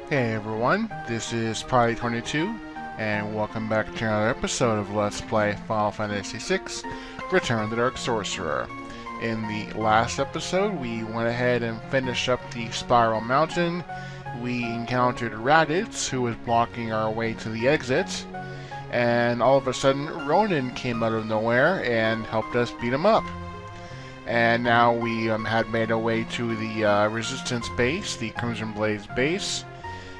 Hey everyone, this is Probably22, and welcome back to another episode of Let's Play Final Fantasy VI Return of the Dark Sorcerer. In the last episode, we went ahead and finished up the Spiral Mountain. We encountered Raditz, who was blocking our way to the exit, and all of a sudden Ronan came out of nowhere and helped us beat him up. And now we had made our way to the Resistance base, the Crimson Blades base.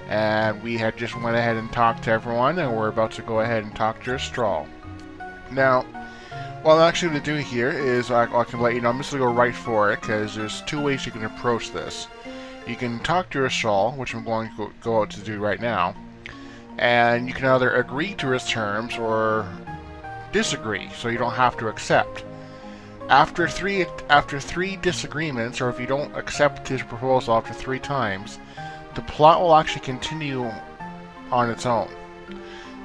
And we had just went ahead and talked to everyone, and we're about to go ahead and talk to Astral. Now, what I'm actually going to do here is, I can let you know, I'm just going to go right for it, because there's two ways you can approach this. You can talk to Astral, which I'm going to go out to do right now, and you can either agree to his terms or disagree, so you don't have to accept. After three disagreements, or if you don't accept his proposal after 3 times, the plot will actually continue on its own.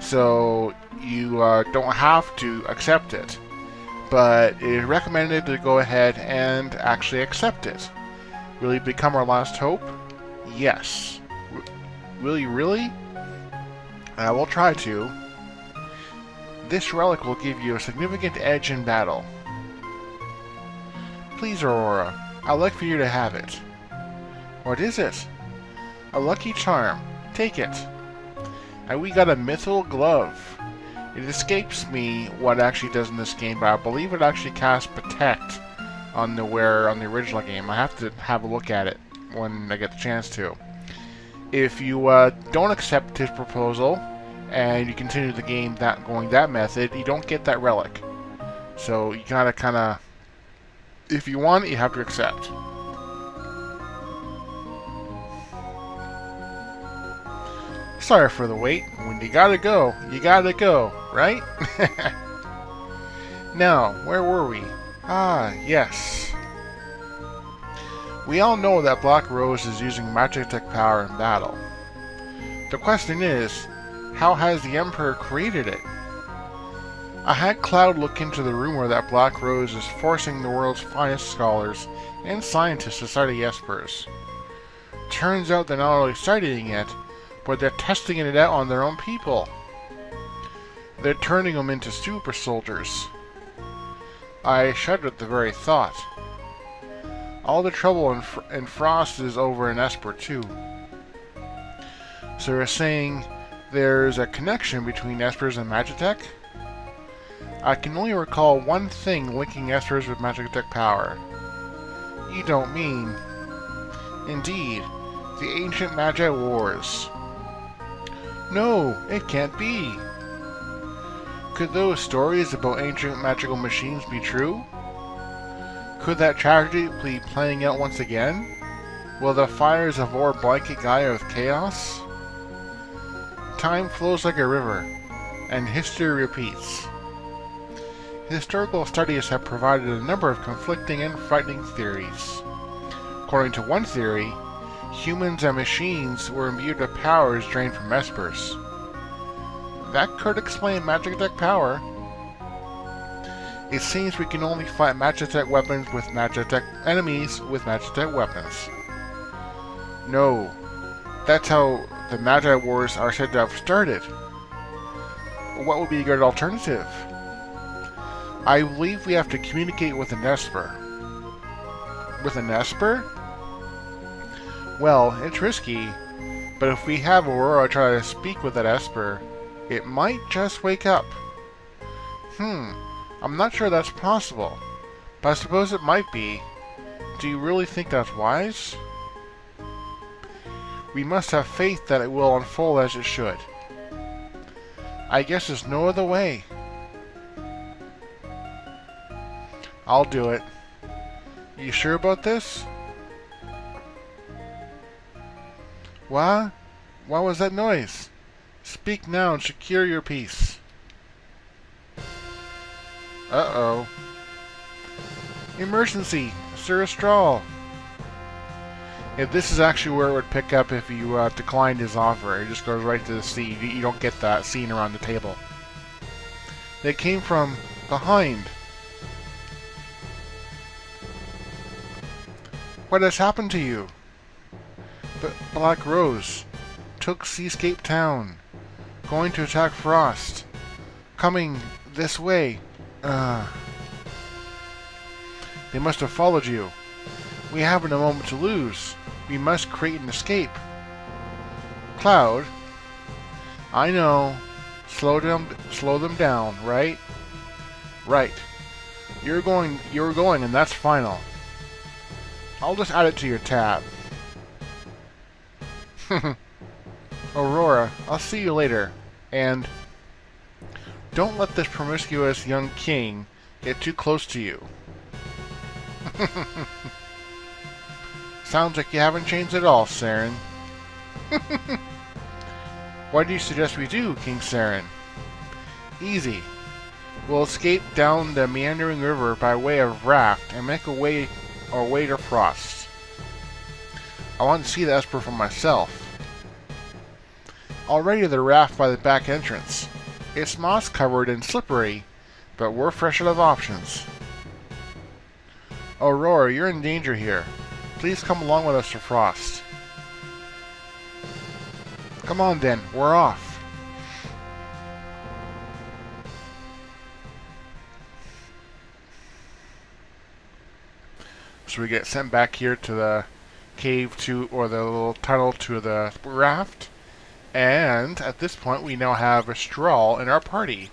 So you don't have to accept it, but it is recommended to go ahead and actually accept it. Will you become our last hope? Yes. Will you really? I will try to. This relic will give you a significant edge in battle. Please, Aurora, I'd like for you to have it. What is it? A lucky charm. Take it. And we got a mythical glove. It escapes me what it actually does in this game, but I believe it actually casts Protect on the wearer on the original game. I have to have a look at it when I get the chance to. If you don't accept his proposal and you continue the game going that method, you don't get that relic. So you gotta if you want it, you have to accept. Sorry for the wait. When you gotta go, right? Now, where were we? Ah, yes. We all know that Black Rose is using Magitech power in battle. The question is, how has the Emperor created it? I had Cloud look into the rumor that Black Rose is forcing the world's finest scholars and scientists to study Espers. Turns out they're not only studying it, but they're testing it out on their own people. They're turning them into super soldiers. I shudder at the very thought. All the trouble in Frost is over in Esper too. So you're saying there's a connection between Espers and Magitech? I can only recall one thing linking Espers with Magitech power. You don't mean... Indeed, the ancient Magi Wars. No, it can't be. Could those stories about ancient magical machines be true? Could that tragedy be playing out once again? Will the fires of war blanket Gaia with chaos? Time flows like a river, and history repeats. Historical studies have provided a number of conflicting and frightening theories. According to one theory, humans and machines were imbued with powers drained from Espers. That could explain Magitech power. It seems we can only fight Magitech weapons with Magitech enemies with Magitech weapons. No, that's how the Magi Wars are said to have started. What would be a good alternative? I believe we have to communicate with an Esper. With an Esper? Well, it's risky, but if we have Aurora try to speak with that Esper, it might just wake up. I'm not sure that's possible, but I suppose it might be. Do you really think that's wise? We must have faith that it will unfold as it should. I guess there's no other way. I'll do it. You sure about this? What? What was that noise? Speak now and secure your peace. Uh-oh. Emergency! Sir Astral! If this is actually where it would pick up if you declined his offer. It just goes right to the scene. You don't get that scene around the table. They came from behind. What has happened to you? Black Rose. took Seascape Town. Going to attack Frost. Coming this way. They must have followed you. We haven't a moment to lose. We must create an escape. Cloud. I know. Slow them down, right? Right. You're going, and that's final. I'll just add it to your tab. Aurora, I'll see you later. And don't let this promiscuous young king get too close to you. Sounds like you haven't changed at all, Saren. What do you suggest we do, King Saren? Easy. We'll escape down the meandering river by way of Raft and make our way to Frost. I want to see the Esper for myself. Already the raft by the back entrance. It's moss-covered and slippery, but we're fresh out of options. Aurora, you're in danger here. Please come along with us to Frost. Come on then, we're off. So we get sent back here to the cave or the little tunnel to the raft. And at this point we now have a Strahl in our party.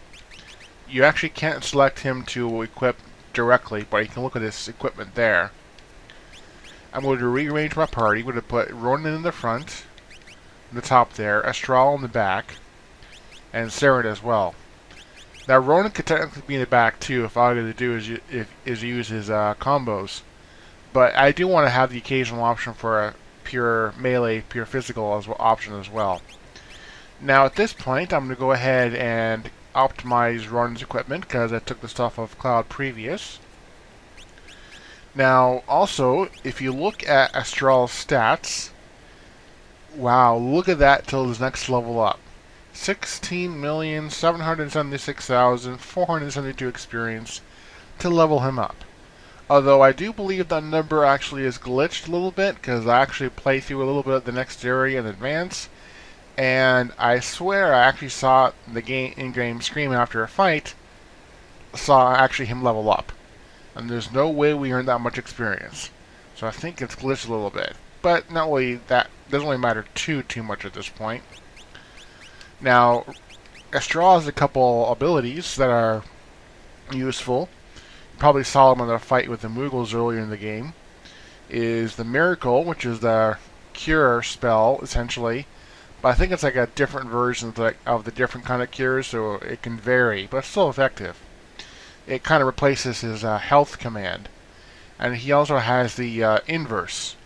You actually can't select him to equip directly, but you can look at his equipment there. I'm going to rearrange my party. I'm going to put Ronan in the front, in the top there, a Strahl in the back, and Saren as well. Now Ronan could technically be in the back too if all I got to do is use his combos. But I do want to have the occasional option for a pure melee, pure physical option as well. Now at this point, I'm going to go ahead and optimize Ronan's equipment because I took the stuff of Cloud previous. Now also, if you look at Astral's stats, wow, look at that till his next level up. 16,776,472 experience to level him up. Although I do believe that number actually is glitched a little bit because I actually play through a little bit of the next area in advance. And I swear I actually saw the in-game screen after a fight, saw actually him level up. And there's no way we earned that much experience. So I think it's glitched a little bit. But not really that, doesn't really matter too much at this point. Now, Astral has a couple abilities that are useful. You probably saw them in the fight with the Moogles earlier in the game. Is the Miracle, which is the cure spell, essentially. But I think it's like a different version of the different kind of cures, so it can vary, but it's still effective. It kind of replaces his health command. And he also has the inverse.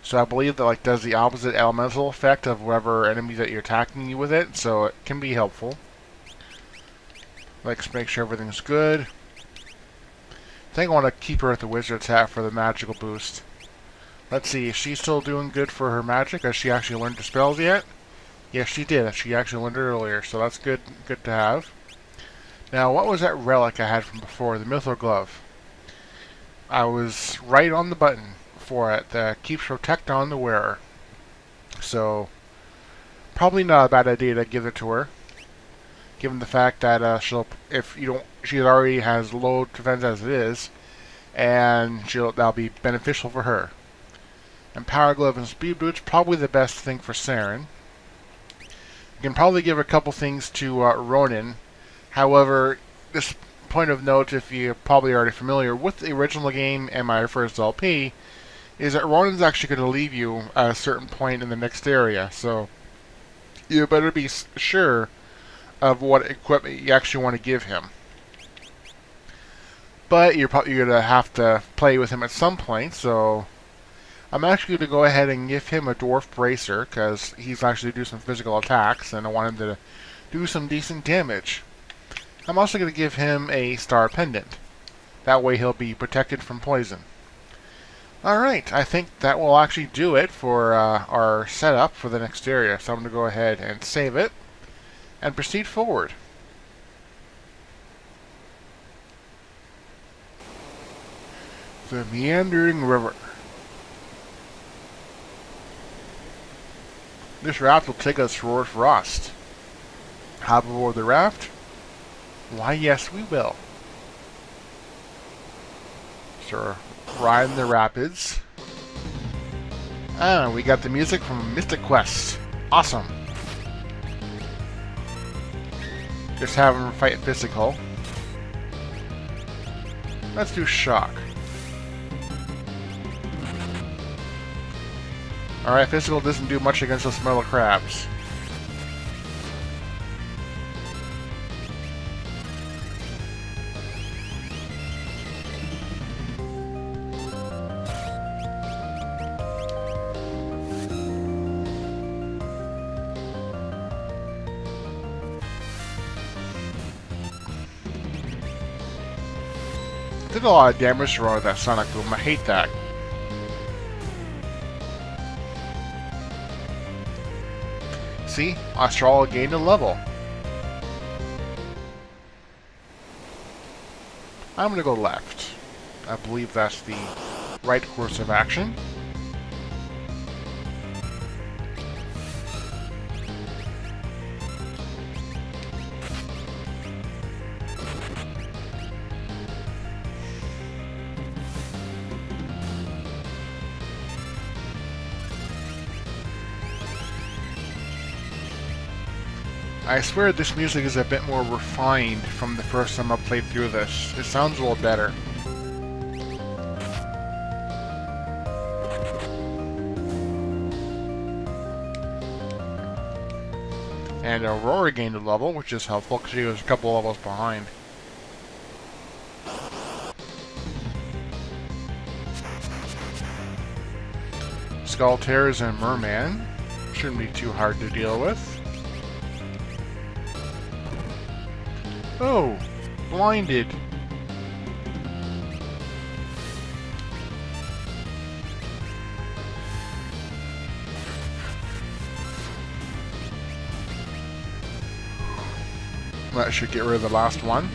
So I believe that does the opposite elemental effect of whatever enemy that you're attacking you with it, so it can be helpful. Let's make sure everything's good. I think I want to keep her at the Wizard's Hat for the magical boost. Let's see, is she still doing good for her magic? Has she actually learned her spells yet? Yes, she did. She actually learned it earlier, so that's good to have. Now, what was that relic I had from before? The Mithril Glove. I was right on the button for it. That keeps protect on the wearer. So, probably not a bad idea to give it to her, given the fact that she already has low defense as it is, and that'll be beneficial for her. And Power Glove and Speed Boots probably the best thing for Saren. You can probably give a couple things to Ronan. However, this point of note, if you're probably already familiar with the original game and my first LP, is that Ronan's actually going to leave you at a certain point in the next area. So you better be sure of what equipment you actually want to give him. But you're probably going to have to play with him at some point, so I'm actually going to go ahead and give him a Dwarf Bracer, because he's actually do some physical attacks, and I want him to do some decent damage. I'm also going to give him a Star Pendant. That way he'll be protected from poison. Alright, I think that will actually do it for our setup for the next area, so I'm going to go ahead and save it, and proceed forward. The Meandering River. This raft will take us toward Frost. Hop aboard the raft? Why, yes, we will. So, riding the rapids. Ah, we got the music from Mystic Quest. Awesome. Just have him fight physical. Let's do shock. Alright, physical doesn't do much against those metal crabs. Did a lot of damage to that Sonic Boom. I hate that. See? Astral gained a level. I'm gonna go left. I believe that's the right course of action. I swear this music is a bit more refined from the first time I played through this. It sounds a little better. And Aurora gained a level, which is helpful because she was a couple levels behind. Skull Tears and Merman shouldn't be too hard to deal with. Oh, blinded. That should get rid of the last one.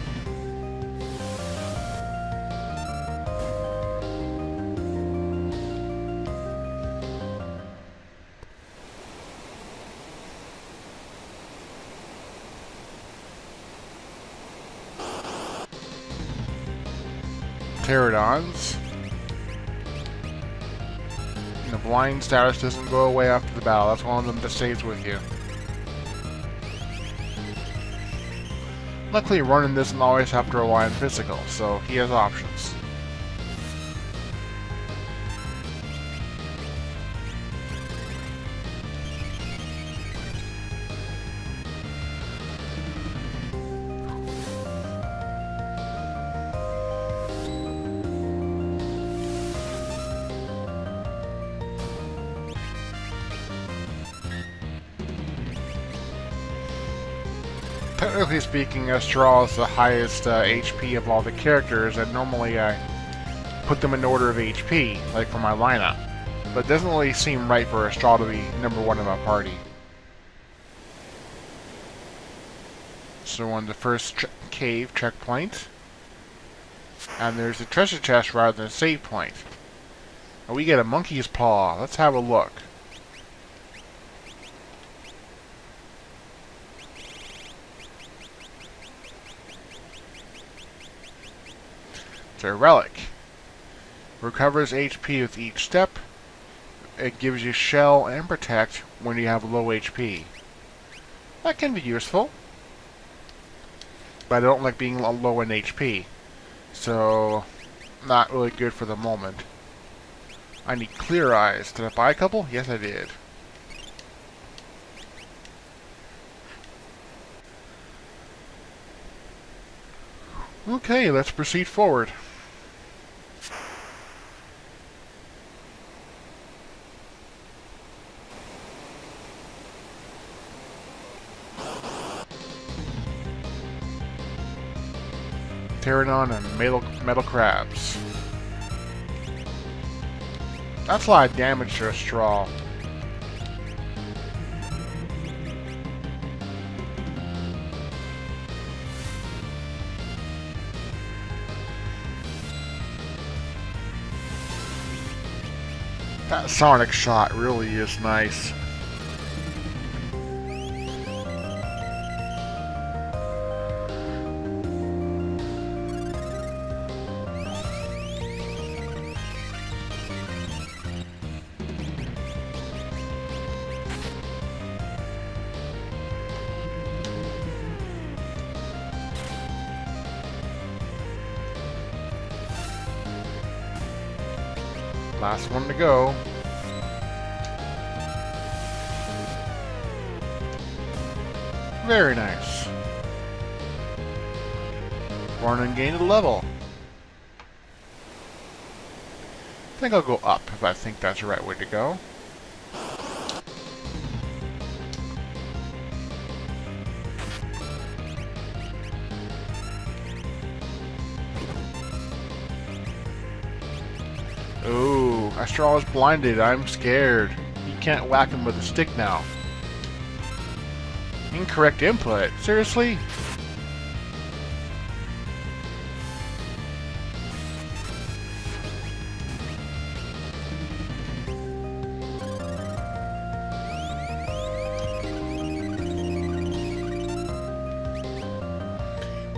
Pterodons. And the blind status doesn't go away after the battle. That's one of them that stays with you. Luckily, Ronan doesn't always have to rely on physical, so he has options. Technically speaking, Astral is the highest HP of all the characters, and normally I put them in order of HP, like for my lineup. But it doesn't really seem right for Astral to be #1 in my party. So on the first cave checkpoint, and there's a treasure chest rather than a save point. And we get a monkey's paw. Let's have a look. It's a relic. Recovers HP with each step. It gives you shell and protect when you have low HP. That can be useful. But I don't like being low in HP. So, not really good for the moment. I need clear eyes. Did I buy a couple? Yes, I did. Okay, let's proceed forward. Pterodon and metal crabs. That's a lot of damage to a straw. That sonic shot really is nice. Last one to go. Very nice. Ronan gained a level. I think I'll go up if I think that's the right way to go. Ooh, Astral is blinded. I'm scared. You can't whack him with a stick now. Incorrect input? Seriously?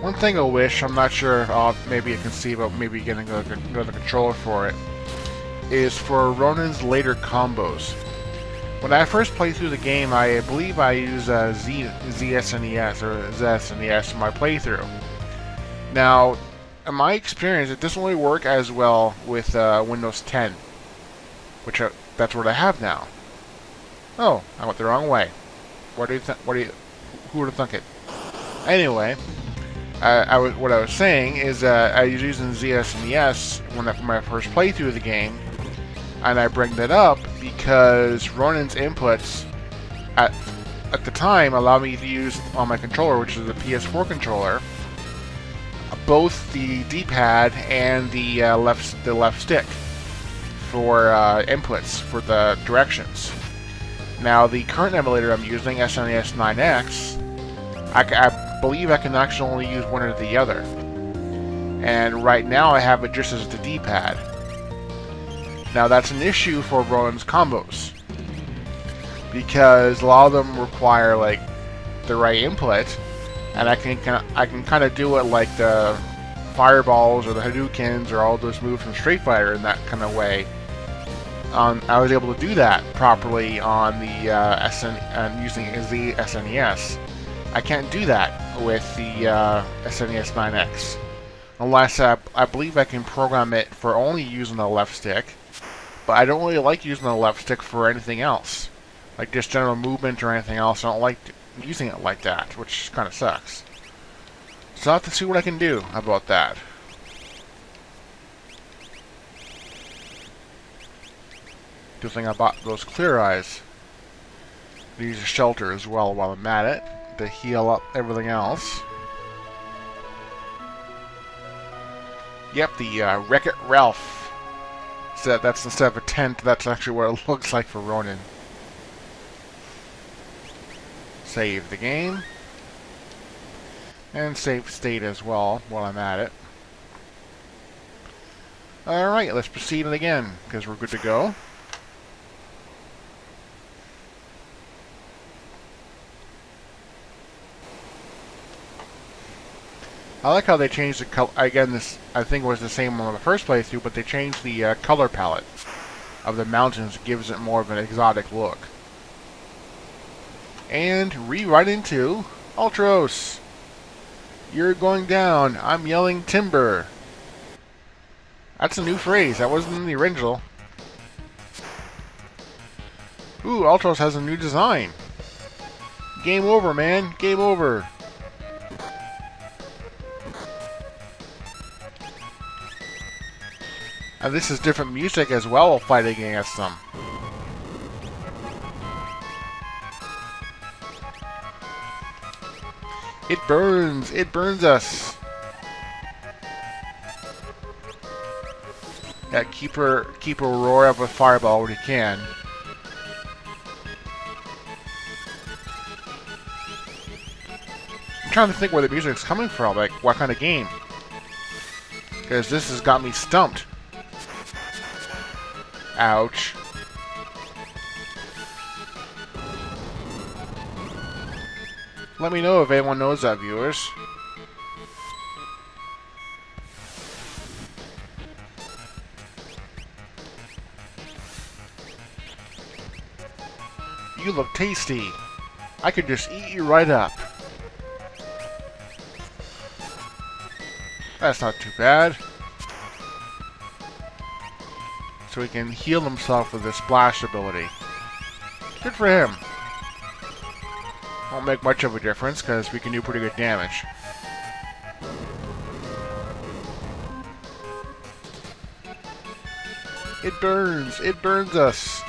One thing I wish, I'm not sure, maybe I can see about maybe getting another controller for it, is for Ronan's later combos. When I first played through the game, I believe I used ZSNES or ZSNES in my playthrough. Now, in my experience, it doesn't really work as well with Windows 10, which that's what I have now. Oh, I went the wrong way. Who would have thunk it? Anyway. What I was saying is I was using ZSNES for my first playthrough of the game, and I bring that up because Ronan's inputs at the time allowed me to use on my controller, which is the PS4 controller, both the D-pad and the left stick for inputs for the directions. Now the current emulator I'm using, SNES 9X, I believe I can actually only use one or the other. And right now I have it just as the D-pad. Now that's an issue for Ronan's combos, because a lot of them require like the right input, and I can kind of do it like the fireballs or the Hadoukens or all those moves from Street Fighter in that kind of way. I was able to do that properly on the using the SNES. I can't do that with the SNES 9X. Unless I believe I can program it for only using the left stick. But I don't really like using the left stick for anything else. Like just general movement or anything else. I don't like using it like that, which kind of sucks. So I'll have to see what I can do about that. Good thing I bought those clear eyes. Use a shelter as well while I'm at it, to heal up everything else. Yep, the Wreck-It Ralph. So that's instead of a tent, that's actually what it looks like for Ronan. Save the game. And save state as well while I'm at it. Alright, let's proceed it again, because we're good to go. I like how they changed the color. Again, this I think was the same on the first playthrough, but they changed the color palette of the mountains. Gives it more of an exotic look. And right into Ultros. You're going down. I'm yelling timber. That's a new phrase. That wasn't in the original. Ooh, Ultros has a new design. Game over, man. Game over. And this is different music as well while fighting against them. It burns! It burns us! Yeah, keep her roar up with fireball when you can. I'm trying to think where the music's coming from, like what kind of game. Because this has got me stumped. Ouch. Let me know if anyone knows that, viewers. You look tasty. I could just eat you right up. That's not too bad. so he can heal himself with his splash ability. Good for him. Won't make much of a difference, because we can do pretty good damage. It burns! It burns us!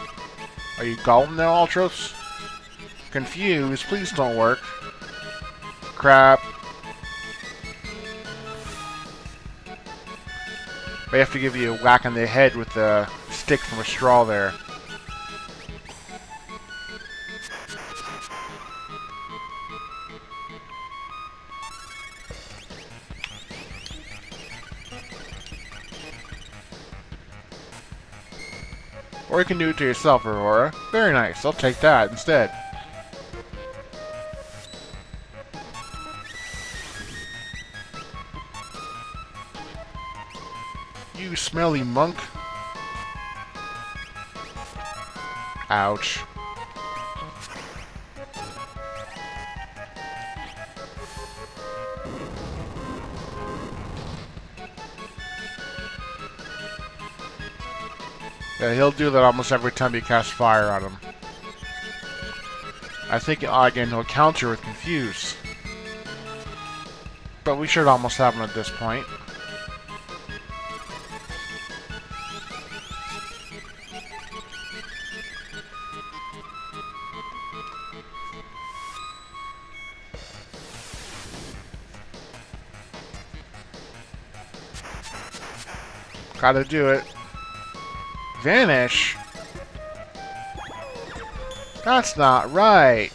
Are you golem now, Ultros? Confused, please don't work. Crap. I have to give you a whack on the head with the stick from a straw there. Or you can do it to yourself, Aurora. Very nice, I'll take that instead. You smelly monk. Ouch. Yeah, he'll do that almost every time you cast fire on him. I think again he'll counter with Confuse. But we should almost have him at this point. Gotta do it. Vanish? That's not right.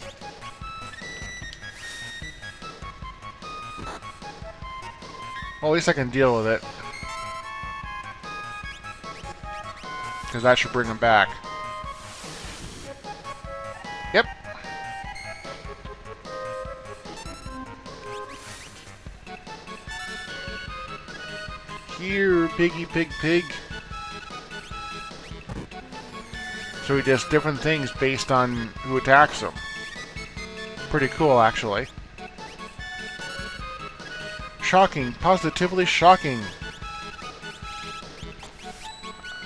Well, at least I can deal with it. Because that should bring him back. Yep. Here, piggy, pig, pig. So he does different things based on who attacks him. Pretty cool, actually. Shocking. Positively shocking.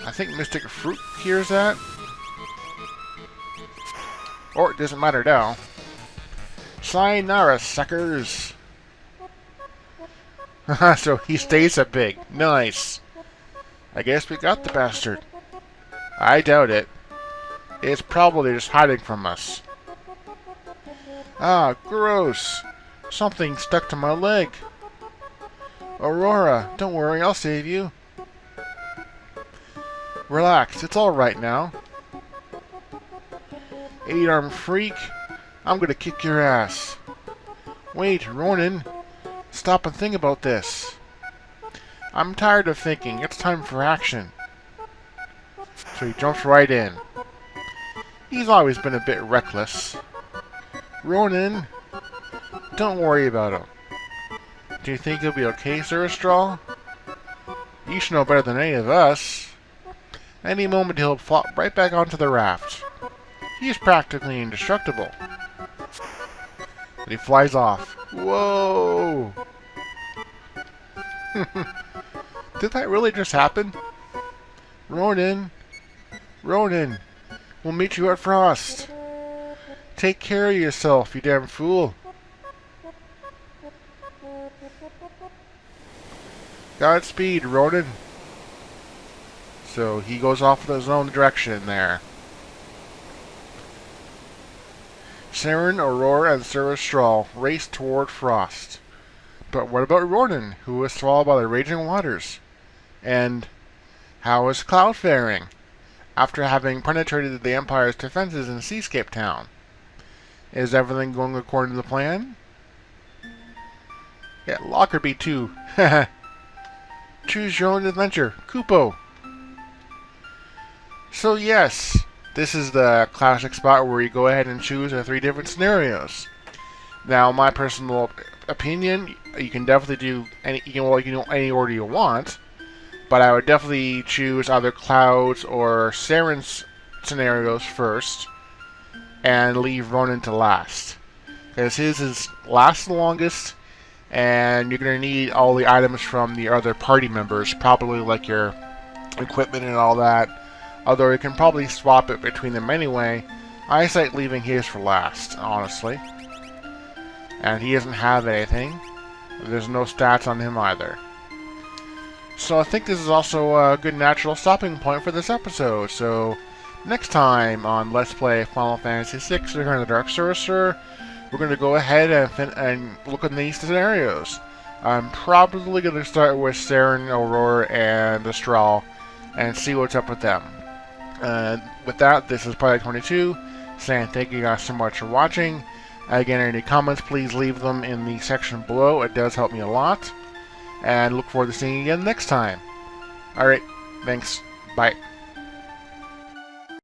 I think Mystic Fruit hears that. Or it doesn't matter now. Sayonara, suckers. So he stays a pig. Nice. I guess we got the bastard. I doubt it. It's probably just hiding from us. Ah, gross. Something stuck to my leg. Aurora, don't worry, I'll save you. Relax, it's alright now. 8-armed freak, I'm gonna kick your ass. Wait, Ronan, stop and think about this. I'm tired of thinking, it's time for action. So he jumps right in. He's always been a bit reckless. Ronan, don't worry about him. Do you think he'll be okay, Sir Straw? You should know better than any of us. Any moment he'll flop right back onto the raft. He's practically indestructible. And he flies off. Whoa! Did that really just happen? Ronan! Ronan! We'll meet you at Frost. Take care of yourself, you damn fool. Godspeed, Ronan. So he goes off in his own direction there. Saren, Aurora, and Sarah Straw race toward Frost. But what about Ronan, who was swallowed by the raging waters? And how is Cloud faring, after having penetrated the Empire's defenses in Seascape Town? Is everything going according to the plan? Yeah, Lockerbie too. Choose your own adventure. Kupo. So yes, this is the classic spot where you go ahead and choose the 3 different scenarios. Now, my personal opinion, you can definitely do any, you can do any order you want, but I would definitely choose either Cloud's or Saren's scenarios first, and leave Ronan to last. Because his is last the longest, and you're going to need all the items from the other party members, probably like your equipment and all that. Although you can probably swap it between them anyway. I say leaving his for last, honestly. And he doesn't have anything. There's no stats on him either. So I think this is also a good natural stopping point for this episode. So next time on Let's Play Final Fantasy VI Return of the Dark Sorcerer, we're going to go ahead and look at these scenarios. I'm probably going to start with Saren, Aurora, and Astral and see what's up with them. With that, this is Project 22, saying thank you guys so much for watching. Again, any comments, please leave them in the section below. It does help me a lot. And look forward to seeing you again next time. Alright, thanks. Bye.